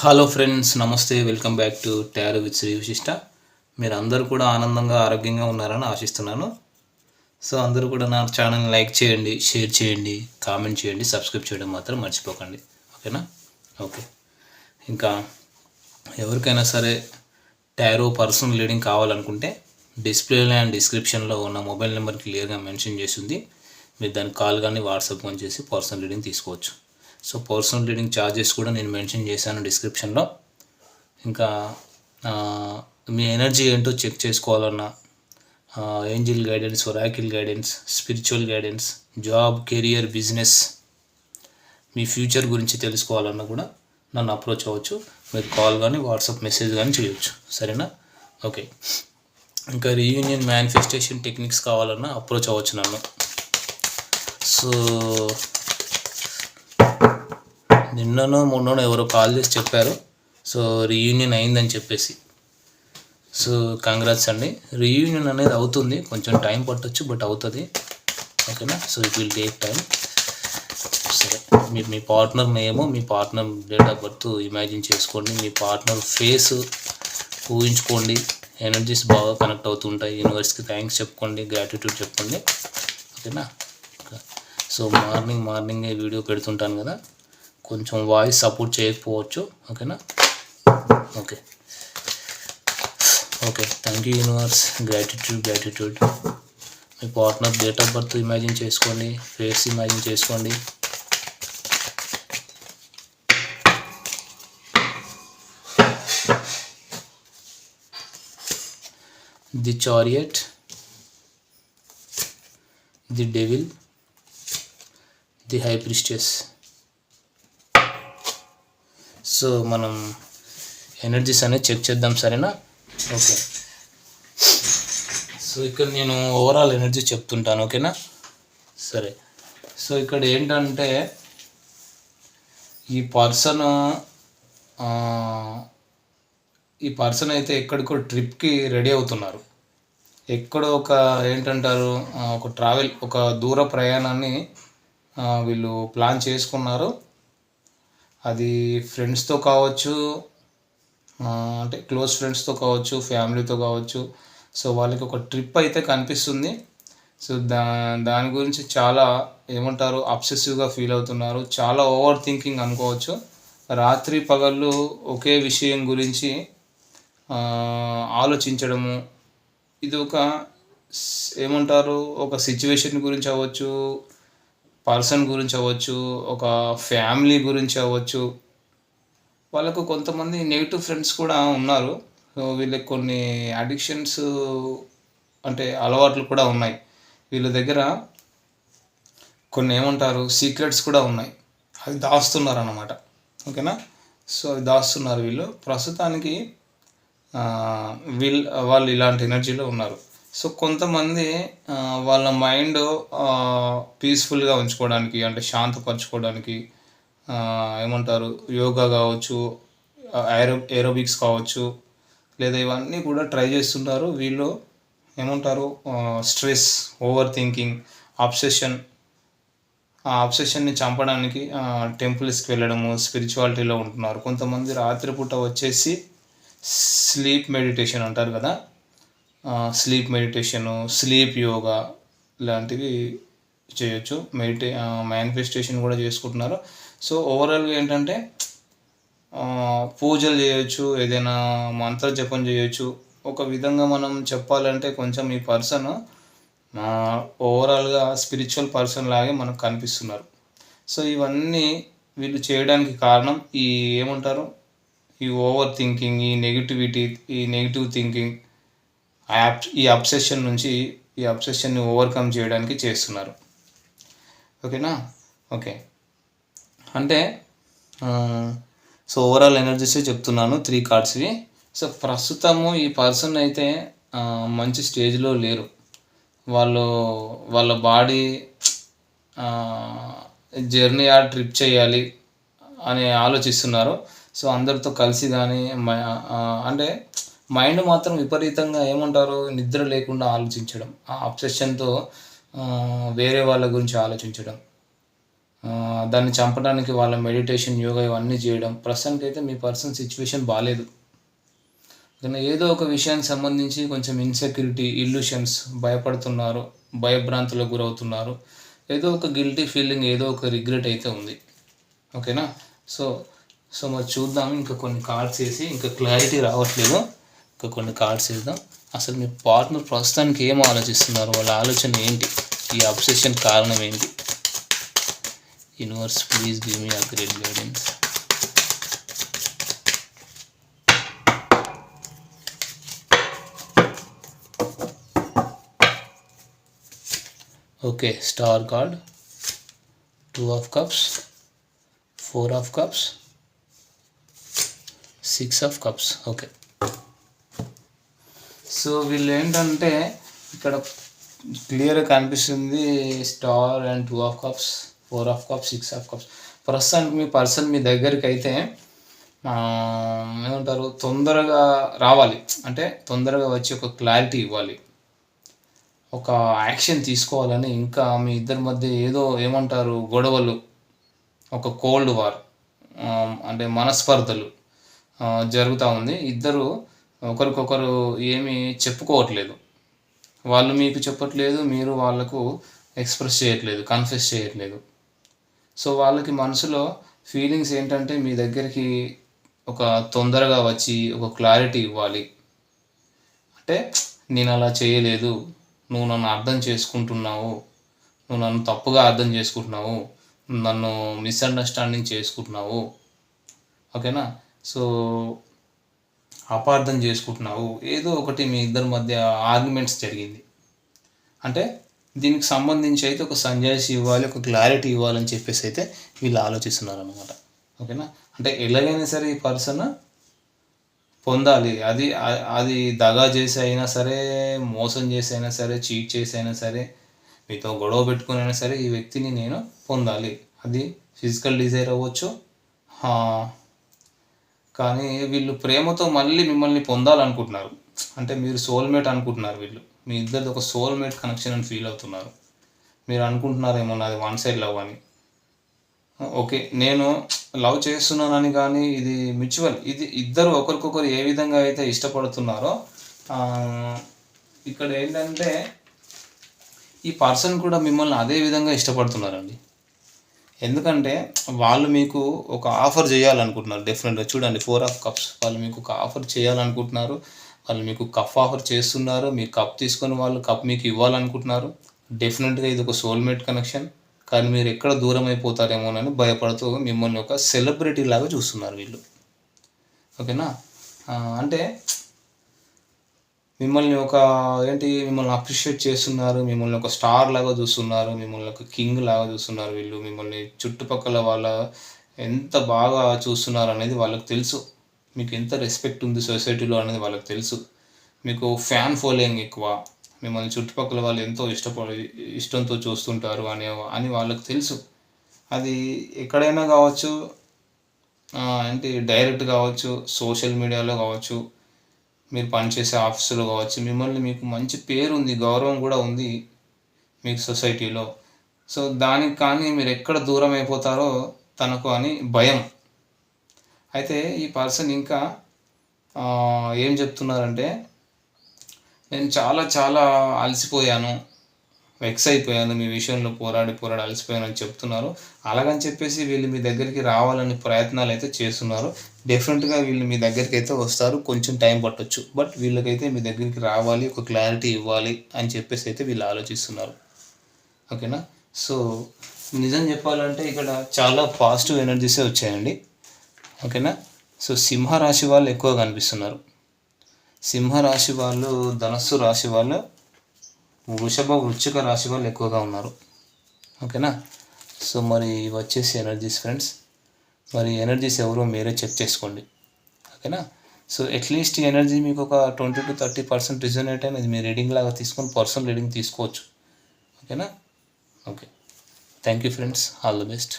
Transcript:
Hello friends, నమస్తే. Welcome back to tarot with Shri Vishishta. మీరు అందరూ కూడా ఆనందంగా ఆరోగ్యంగా ఉన్నారని ఆశిస్తున్నాను. సో అందరూ కూడా నా ఛానల్ని లైక్ చేయండి, షేర్ చేయండి, కామెంట్ చేయండి, సబ్స్క్రైబ్ చేయడం మాత్రం మర్చిపోకండి. ఓకేనా? ఓకే. ఇంకా ఎవరికైనా సరే టారో పర్సనల్ రీడింగ్ కావాలనుకుంటే డిస్ప్లేలో అండ్ డిస్క్రిప్షన్లో ఉన్న మొబైల్ నెంబర్ క్లియర్గా మెన్షన్ చేసింది. మీరు దానికి కాల్ కానీ వాట్సాప్ కానీ చేసి పర్సనల్ రీడింగ్ తీసుకోవచ్చు. సో పర్సనల్ రీడింగ్ ఛార్జెస్ కూడా నేను మెన్షన్ చేశాను డిస్క్రిప్షన్లో. ఇంకా మీ ఎనర్జీ ఏంటో చెక్ చేసుకోవాలన్నా, angel guidance, oracle guidance, spiritual guidance, job, career, business, మీ ఫ్యూచర్ గురించి తెలుసుకోవాలన్నా కూడా నన్ను అప్రోచ్ అవ్వచ్చు. మీరు కాల్ కానీ వాట్సాప్ మెసేజ్ కానీ చేయొచ్చు. సరేనా? ఓకే. ఇంకా రీయూనియన్ మేనిఫెస్టేషన్ టెక్నిక్స్ కావాలన్నా అప్రోచ్ అవ్వచ్చు నన్ను. సో నిన్ననో మొన్ననో ఎవరో కాల్ చేసి చెప్పారు, సో రీయూనియన్ అయిందని చెప్పేసి. సో కంగ్రాట్స్ అండి. రీయూనియన్ అనేది అవుతుంది, కొంచెం టైం పట్టొచ్చు, బట్ అవుతుంది. ఓకేనా? So it will take time. సరే, మీరు మీ పార్ట్నర్ నేమో, మీ partner date of birth imagine చేసుకోండి, మీ పార్ట్నర్ ఫేస్ ఊహించుకోండి. ఎనర్జీస్ బాగా కనెక్ట్ అవుతుంటాయి. యూనివర్స్కి థ్యాంక్స్ చెప్పుకోండి, గ్రాటిట్యూడ్ చెప్పండి. ఓకేనా? సో మార్నింగే వీడియో పెడుతుంటాను కదా, కొంచెం వాయిస్ సపోర్ట్ చేయకపోవచ్చు. ఓకేనా? Okay. Thank you universe. Gratitude. Me partner date of birth imagine చేసుకోండి, ఫేస్ ఇమాజిన్ చేసుకోండి. The chariot, the devil, the high priestess. So మనం ఎనర్జీస్ అనేది చెక్ చేద్దాం. సరేనా? ఓకే. సో ఇక్కడ నేను ఓవరాల్ ఎనర్జీ చెప్తుంటాను. ఓకేనా? సరే. సో ఇక్కడ ఏంటంటే ఈ పర్సన్ అయితే ఎక్కడికో ట్రిప్కి రెడీ అవుతున్నారు. ఎక్కడో ఒక ఏంటంటారు, ఒక ట్రావెల్, ఒక దూర ప్రయాణాన్ని వీళ్ళు ప్లాన్ చేసుకున్నారు. అది ఫ్రెండ్స్తో కావచ్చు, అంటే క్లోజ్ ఫ్రెండ్స్తో కావచ్చు, ఫ్యామిలీతో కావచ్చు. సో వాళ్ళకి ఒక ట్రిప్ అయితే కనిపిస్తుంది. సో దాని గురించి చాలా ఏమంటారు, అబ్సెసివ్గా ఫీల్ అవుతున్నారు. చాలా ఓవర్ థింకింగ్ అనుకోవచ్చు. రాత్రి పగళ్ళు ఒకే విషయం గురించి ఆలోచించడము. ఇది ఒక ఏమంటారు, ఒక సిచ్యువేషన్ గురించి అవ్వచ్చు, పర్సన్ గురించి అవ్వచ్చు, ఒక ఫ్యామిలీ గురించి అవ్వచ్చు. వాళ్ళకు కొంతమంది నెగిటివ్ ఫ్రెండ్స్ కూడా ఉన్నారు. సో వీళ్ళకి కొన్ని అడిక్షన్స్, అంటే అలవాట్లు కూడా ఉన్నాయి. వీళ్ళ దగ్గర కొన్ని ఏమంటారు, సీక్రెట్స్ కూడా ఉన్నాయి. అవి దాస్తున్నారు అన్నమాట. ఓకేనా? సో అవి దాస్తున్నారు వీళ్ళు ప్రస్తుతానికి. వాళ్ళు ఇలాంటి ఎనర్జీలో ఉన్నారు. సో కొంతమంది వాళ్ళ మైండ్ పీస్ఫుల్గా ఉంచుకోవడానికి, అంటే శాంతపరచుకోవడానికి ఏమంటారు, యోగా కావచ్చు, ఏరోబిక్స్ కావచ్చు, లేదా ఇవన్నీ కూడా ట్రై చేస్తున్నారు. వీళ్ళు ఏమంటారు, స్ట్రెస్, ఓవర్ థింకింగ్, అబ్సెషన్. ఆ అబ్సెషన్ని చంపడానికి టెంపుల్స్కి వెళ్ళడము, స్పిరిచువాలిటీలో ఉంటున్నారు. కొంతమంది రాత్రిపూట వచ్చేసి స్లీప్ మెడిటేషన్ అంటారు కదా, స్లీప్ మెడిటేషను, స్లీప్ యోగా లాంటివి చేయొచ్చు. మేనిఫెస్టేషన్ కూడా చేసుకుంటున్నారు. సో ఓవరాల్గా ఏంటంటే పూజలు చేయొచ్చు, ఏదైనా మంత్ర జపం చేయొచ్చు. ఒక విధంగా మనం చెప్పాలంటే కొంచెం ఈ పర్సన్ ఓవరాల్గా స్పిరిచువల్ పర్సన్ లాగే మనకు కనిపిస్తున్నారు. సో ఇవన్నీ వీళ్ళు చేయడానికి కారణం ఈ ఏమంటారు, ఈ ఓవర్ థింకింగ్, ఈ నెగిటివ్ థింకింగ్, ఈ అబ్సెషన్ని ఓవర్కమ్ చేయడానికి చేస్తున్నారు. ఓకేనా? ఓకే. అంటే సో ఓవరాల్ ఎనర్జీసే చెప్తున్నాను, 3 కార్డ్స్వి. సో ప్రస్తుతము ఈ పర్సన్ అయితే మంచి స్టేజ్లో లేరు. వాళ్ళ బాడీ జర్నీ ట్రిప్ చేయాలి అని ఆలోచిస్తున్నారు. సో అందరితో కలిసి కానీ, అంటే మైండ్ మాత్రం విపరీతంగా ఏమంటారు, నిద్ర లేకుండా ఆలోచించడం, ఆ అబ్సెషన్తో వేరే వాళ్ళ గురించి ఆలోచించడం. దాన్ని చంపడానికి వాళ్ళ మెడిటేషన్, యోగా ఇవన్నీ చేయడం. ప్రస్తుతానికైతే మీ పర్సన్ సిచ్యువేషన్ బాలేదు. కానీ ఏదో ఒక విషయానికి సంబంధించి కొంచెం ఇన్సెక్యూరిటీ, ఇల్యూషన్స్, భయపడుతున్నారు, భయభ్రాంతులకు గురవుతున్నారు. ఏదో ఒక గిల్టీ ఫీలింగ్, ఏదో ఒక రిగ్రెట్ అయితే ఉంది. ఓకేనా? సో సో మరి చూద్దాం. ఇంకా కొన్ని కార్డ్స్ వేసి, ఇంకా క్లారిటీ రావట్లేదు. ఇంకా కొన్ని కార్డ్స్ వేద్దాం. అసలు మీ పార్ట్నర్ ప్రస్తుతానికి ఏం ఆలోచిస్తున్నారు, వాళ్ళ ఆలోచన ఏంటి, ఈ అబ్సెషన్ కారణం ఏంటి? Universe please give me a great guidance. Okay, star card, 2 of cups, 4 of cups, 6 of cups. Okay, so వీళ్ళు ఏంటంటే ఇక్కడ క్లియర్గా కనిపిస్తుంది star and 2 of cups, 4 of cups, 6 of cups. ప్రస్తుతానికి మీ పర్సన్ మీ దగ్గరికి అయితే ఏమంటారు, తొందరగా రావాలి, అంటే తొందరగా వచ్చి ఒక క్లారిటీ ఇవ్వాలి, ఒక యాక్షన్ తీసుకోవాలని. ఇంకా మీ ఇద్దరి మధ్య ఏదో ఏమంటారు గొడవలు, ఒక కోల్డ్ వార్, అంటే మనస్పర్ధలు జరుగుతూ ఉంది. ఇద్దరు ఒకరికొకరు ఏమీ చెప్పుకోవట్లేదు. వాళ్ళు మీకు చెప్పట్లేదు, మీరు వాళ్ళకు ఎక్స్ప్రెస్ చేయట్లేదు, కన్ఫెస్ చేయట్లేదు. సో వాళ్ళకి మనసులో ఫీలింగ్స్ ఏంటంటే మీ దగ్గరికి ఒక తొందరగా వచ్చి ఒక క్లారిటీ ఇవ్వాలి. అంటే నేను అలా చేయలేదు, నువ్వు నన్ను అర్థం చేసుకుంటున్నావు, నువ్వు నన్ను తప్పుగా అర్థం చేసుకుంటున్నావు, నన్ను మిస్అండర్స్టాండింగ్ చేసుకుంటున్నావు. ఓకేనా? సో అపార్థం చేసుకుంటున్నావు. ఏదో ఒకటి మీ ఇద్దరి మధ్య ఆర్గ్యుమెంట్స్ జరిగింది. అంటే దీనికి సంబంధించి అయితే ఒక సంజాయిషి ఇవ్వాలి, ఒక క్లారిటీ ఇవ్వాలని చెప్పేసి అయితే వీళ్ళు ఆలోచిస్తున్నారు అన్నమాట. ఓకేనా? అంటే ఎలాగైనా సరే ఈ పర్సన్ పొందాలి. అది దగా చేసి అయినా సరే, మోసం చేసి అయినా సరే, చీట్ చేసి అయినా సరే, మీతో గొడవ పెట్టుకుని అయినా సరే, ఈ వ్యక్తిని నేను పొందాలి. అది ఫిజికల్ డిజైర్ అవ్వచ్చు. కానీ వీళ్ళు ప్రేమతో మళ్ళీ మిమ్మల్ని పొందాలనుకుంటున్నారు. అంటే మీరు సోల్మేట్ అనుకుంటున్నారు. వీళ్ళు మీ ఇద్దరిది ఒక సోల్మేట్ కనెక్షన్ అని ఫీల్ అవుతున్నారు. మీరు అనుకుంటున్నారేమో నాది వన్ సైడ్ లవ్ అని. ఓకే, నేను లవ్ చేస్తున్నానని, కానీ ఇది మ్యూచువల్. ఇది ఇద్దరు ఒకరికొకరు ఏ విధంగా అయితే ఇష్టపడుతున్నారో, ఇక్కడ ఏంటంటే ఈ పర్సన్ కూడా మిమ్మల్ని అదే విధంగా ఇష్టపడుతున్నారండి. ఎందుకంటే వాళ్ళు మీకు ఒక ఆఫర్ చేయాలనుకుంటున్నారు. డెఫినెట్గా చూడండి, 4 of cups, వాళ్ళు మీకు ఒక ఆఫర్ చేయాలనుకుంటున్నారు. వాళ్ళు మీకు కప్ ఆఫర్ చేస్తున్నారు. మీ కప్ తీసుకొని వాళ్ళు కప్ మీకు ఇవ్వాలనుకుంటున్నారు. డెఫినెట్గా ఇది ఒక సోల్మేట్ కనెక్షన్. కానీ మీరు ఎక్కడ దూరం అయిపోతారేమోనని భయపడుతూ మిమ్మల్ని ఒక సెలబ్రిటీ లాగా చూస్తున్నారు వీళ్ళు. ఓకేనా? అంటే మిమ్మల్ని మిమ్మల్ని అప్రిషియేట్ చేస్తున్నారు, మిమ్మల్ని ఒక స్టార్ లాగా చూస్తున్నారు, మిమ్మల్ని ఒక కింగ్ లాగా చూస్తున్నారు. వీళ్ళు మిమ్మల్ని చుట్టుపక్కల వాళ్ళ ఎంత బాగా చూస్తున్నారు అనేది వాళ్ళకి తెలుసు. మీకు ఎంత రెస్పెక్ట్ ఉంది సొసైటీలో అనేది వాళ్ళకి తెలుసు. మీకు ఫ్యాన్ ఫాలోయింగ్ ఎక్కువ, మిమ్మల్ని చుట్టుపక్కల వాళ్ళు ఎంతో ఇష్టంతో చూస్తుంటారు అని వాళ్ళకి తెలుసు. అది ఎక్కడైనా కావచ్చు, డైరెక్ట్ కావచ్చు, సోషల్ మీడియాలో కావచ్చు, మీరు పనిచేసే ఆఫీసులో కావచ్చు. మీకు మంచి పేరు ఉంది, గౌరవం కూడా ఉంది మీకు సొసైటీలో. సో దానికి కానీ మీరు ఎక్కడ దూరం అయిపోతారో తనకు అని భయం. అయితే ఈ పర్సన్ ఇంకా ఏం చెప్తున్నారంటే, నేను చాలా చాలా అలసిపోయాను, వెక్స్ అయిపోయాను, మీ విషయంలో పోరాడి అలసిపోయాను అని చెప్తున్నారు. అలాగని చెప్పేసి వీళ్ళు మీ దగ్గరికి రావాలని ప్రయత్నాలు అయితే చేస్తున్నారు. డెఫినెట్గా వీళ్ళు మీ దగ్గరికి అయితే వస్తారు. కొంచెం టైం పట్టొచ్చు, బట్ వీళ్ళకైతే మీ దగ్గరికి రావాలి, ఒక క్లారిటీ ఇవ్వాలి అని చెప్పేసి అయితే వీళ్ళు ఆలోచిస్తున్నారు. ఓకేనా? సో నిజం చెప్పాలంటే ఇక్కడ చాలా పాజిటివ్ ఎనర్జీసే వచ్చాయండి. ఓకేనా? సో సింహరాశి వాళ్ళు ఎక్కువ కనిపిస్తున్నారు. సింహరాశి వాళ్ళు, ధనస్సు రాశి వాళ్ళు, వృశ్చిక రాశి వాళ్ళు ఎక్కువగా ఉన్నారు. ఓకేనా? సో మరి వచ్చేసి ఎనర్జీస్ ఫ్రెండ్స్. మరి ఎనర్జీస్ ఎవరో మీరే చెక్ చేసుకోండి. ఓకేనా? సో అట్లీస్ట్ ఈ ఎనర్జీ మీకు ఒక 20 to 30% రిజనేట్ అయిన ఇది మీ రీడింగ్ లాగా తీసుకొని పర్సనల్ రీడింగ్ తీసుకోవచ్చు. ఓకేనా? Okay, thank you friends, all the best.